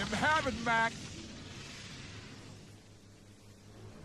from heaven, Mac.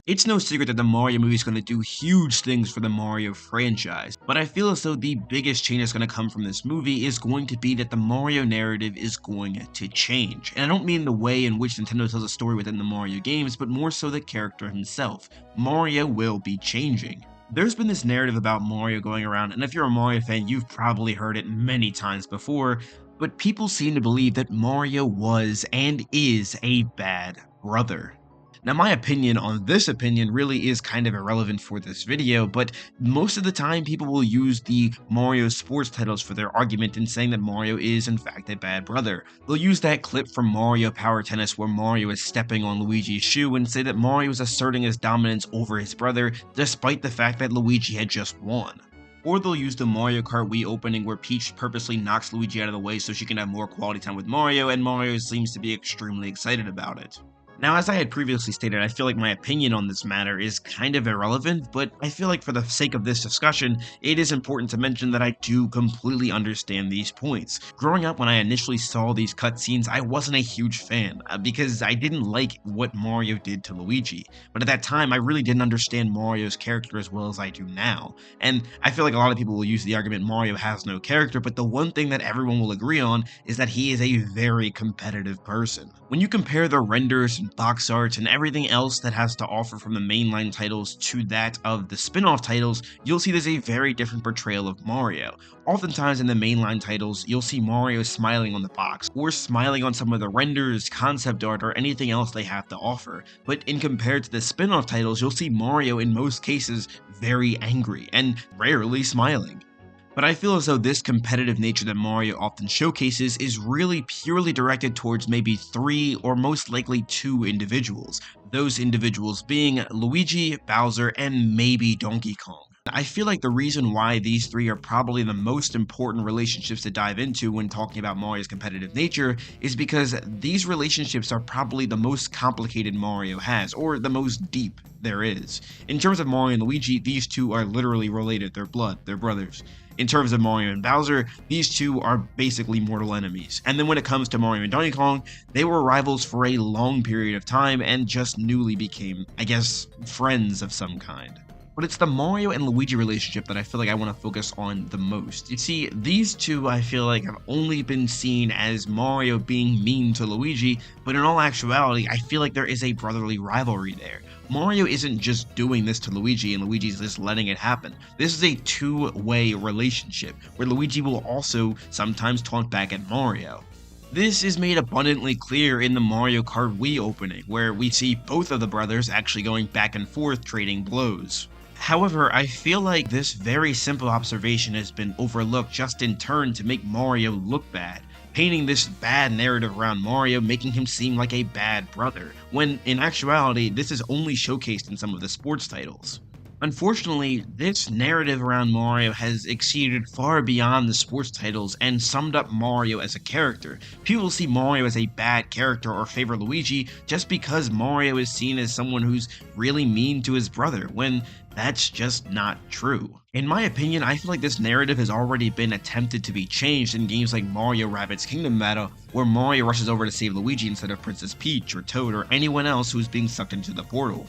It's no secret that the Mario movie is going to do huge things for the Mario franchise, but I feel as though the biggest change that's going to come from this movie is going to be that the Mario narrative is going to change. And I don't mean the way in which Nintendo tells a story within the Mario games, but more so the character himself. Mario will be changing. There's been this narrative about Mario going around, and if you're a Mario fan, you've probably heard it many times before, but people seem to believe that Mario was and is a bad brother. Now, my opinion on this opinion really is kind of irrelevant for this video, but most of the time people will use the Mario sports titles for their argument in saying that Mario is in fact a bad brother. They'll use that clip from Mario Power Tennis where Mario is stepping on Luigi's shoe and say that Mario is asserting his dominance over his brother despite the fact that Luigi had just won. Or they'll use the Mario Kart Wii opening where Peach purposely knocks Luigi out of the way so she can have more quality time with Mario, and Mario seems to be extremely excited about it. Now, as I had previously stated, I feel like my opinion on this matter is kind of irrelevant, but I feel like for the sake of this discussion, it is important to mention that I do completely understand these points. Growing up, when I initially saw these cutscenes, I wasn't a huge fan, because I didn't like what Mario did to Luigi. But at that time, I really didn't understand Mario's character as well as I do now. And I feel like a lot of people will use the argument Mario has no character, but the one thing that everyone will agree on is that he is a very competitive person. When you compare the renders and box art and everything else that has to offer from the mainline titles to that of the spin-off titles, you'll see there's a very different portrayal of Mario. Oftentimes in the mainline titles, you'll see Mario smiling on the box, or smiling on some of the renders, concept art, or anything else they have to offer. But in compared to the spin-off titles, you'll see Mario in most cases very angry, and rarely smiling. But I feel as though this competitive nature that Mario often showcases is really purely directed towards maybe 3 or most likely 2 individuals. Those individuals being Luigi, Bowser, and maybe Donkey Kong. I feel like the reason why these 3 are probably the most important relationships to dive into when talking about Mario's competitive nature is because these relationships are probably the most complicated Mario has, or the most deep there is. In terms of Mario and Luigi, these 2 are literally related, they're blood, they're brothers. In terms of Mario and Bowser, these 2 are basically mortal enemies. And then when it comes to Mario and Donkey Kong, they were rivals for a long period of time and just newly became, I guess, friends of some kind. But it's the Mario and Luigi relationship that I feel like I want to focus on the most. You see, these 2 I feel like have only been seen as Mario being mean to Luigi, but in all actuality, I feel like there is a brotherly rivalry there. Mario isn't just doing this to Luigi and Luigi's just letting it happen. This is a 2-way relationship, where Luigi will also sometimes taunt back at Mario. This is made abundantly clear in the Mario Kart Wii opening, where we see both of the brothers actually going back and forth trading blows. However, I feel like this very simple observation has been overlooked just in turn to make Mario look bad, painting this bad narrative around Mario, making him seem like a bad brother, when in actuality this is only showcased in some of the sports titles. Unfortunately, this narrative around Mario has exceeded far beyond the sports titles and summed up Mario as a character. People see Mario as a bad character or favor Luigi just because Mario is seen as someone who's really mean to his brother, when that's just not true. In my opinion, I feel like this narrative has already been attempted to be changed in games like Mario Rabbids Kingdom Battle, where Mario rushes over to save Luigi instead of Princess Peach or Toad or anyone else who's being sucked into the portal.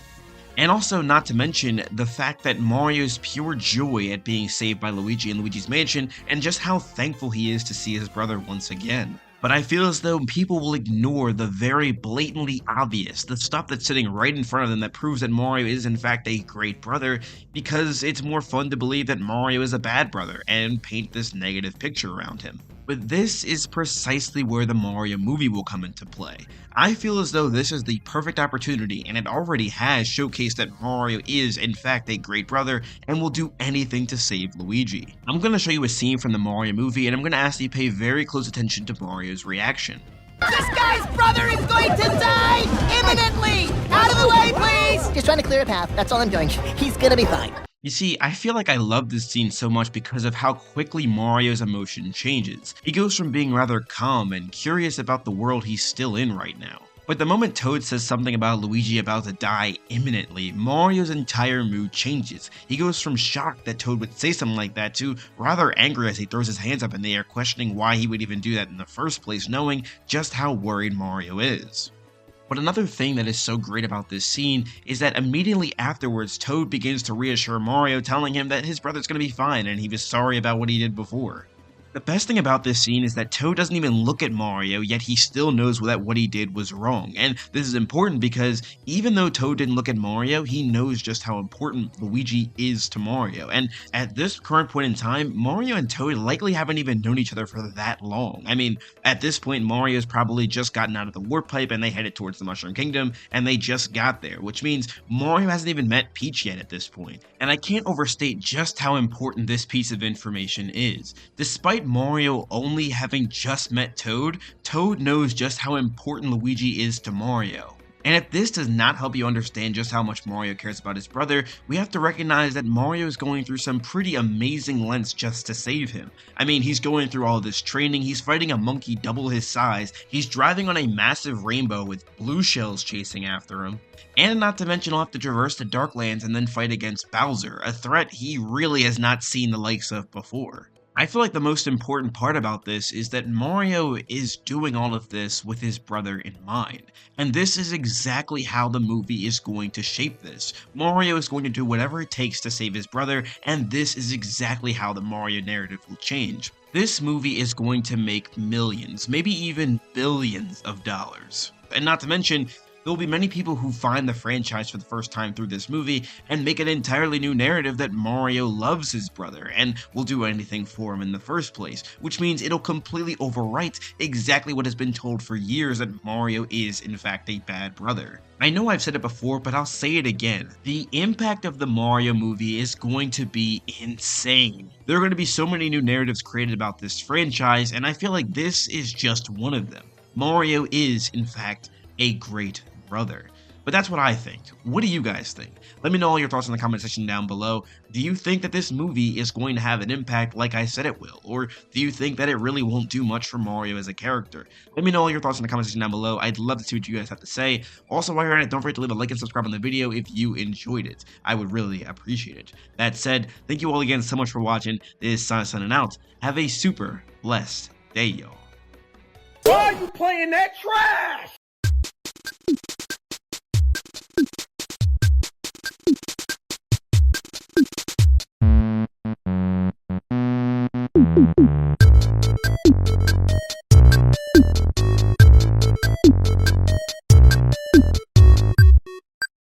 And also, not to mention the fact that Mario's pure joy at being saved by Luigi in Luigi's Mansion, and just how thankful he is to see his brother once again. But I feel as though people will ignore the very blatantly obvious, the stuff that's sitting right in front of them that proves that Mario is in fact a great brother, because it's more fun to believe that Mario is a bad brother and paint this negative picture around him. But this is precisely where the Mario movie will come into play. I feel as though this is the perfect opportunity, and it already has showcased that Mario is in fact a great brother and will do anything to save Luigi. I'm going to show you a scene from the Mario movie, and I'm going to ask you to pay very close attention to Mario's reaction. This guy's brother is going to die imminently! Out of the way, please! Just trying to clear a path, that's all I'm doing. He's gonna be fine. You see, I feel like I love this scene so much because of how quickly Mario's emotion changes. He goes from being rather calm and curious about the world he's still in right now, But the moment Toad says something about Luigi about to die imminently, Mario's entire mood changes. He goes from shocked that Toad would say something like that to rather angry as he throws his hands up in the air, questioning why he would even do that in the first place, knowing just how worried Mario is. But another thing that is so great about this scene is that immediately afterwards, Toad begins to reassure Mario, telling him that his brother's gonna be fine and he was sorry about what he did before. The best thing about this scene is that Toad doesn't even look at Mario, yet he still knows that what he did was wrong. And this is important because even though Toad didn't look at Mario, he knows just how important Luigi is to Mario. And at this current point in time, Mario and Toad likely haven't even known each other for that long. I mean, at this point, Mario's probably just gotten out of the warp pipe and they headed towards the Mushroom Kingdom, and they just got there, which means Mario hasn't even met Peach yet at this point. And I can't overstate just how important this piece of information is. Despite Mario only having just met Toad, Toad knows just how important Luigi is to Mario. And if this does not help you understand just how much Mario cares about his brother, we have to recognize that Mario is going through some pretty amazing lengths just to save him. I mean, he's going through all this training, he's fighting a monkey double his size, he's driving on a massive rainbow with blue shells chasing after him, and not to mention he'll have to traverse the Darklands and then fight against Bowser, a threat he really has not seen the likes of before. I feel like the most important part about this is that Mario is doing all of this with his brother in mind. And this is exactly how the movie is going to shape this. Mario is going to do whatever it takes to save his brother, and this is exactly how the Mario narrative will change. This movie is going to make millions, maybe even billions of dollars. And not to mention, there will be many people who find the franchise for the first time through this movie and make an entirely new narrative that Mario loves his brother and will do anything for him in the first place, which means it'll completely overwrite exactly what has been told for years that Mario is in fact a bad brother. I know I've said it before, but I'll say it again. The impact of the Mario movie is going to be insane. There are going to be so many new narratives created about this franchise, and I feel like this is just one of them. Mario is, in fact, a great brother. But that's what I think. What do you guys think? Let me know all your thoughts in the comment section down below. Do you think that this movie is going to have an impact like I said it will? Or do you think that it really won't do much for Mario as a character? Let me know all your thoughts in the comment section down below. I'd love to see what you guys have to say. Also, while you're at it, don't forget to leave a like and subscribe on the video if you enjoyed it. I would really appreciate it. That said, thank you all again so much for watching. This is Sonic signing out. Have a super blessed day, y'all. Why are you playing that trash?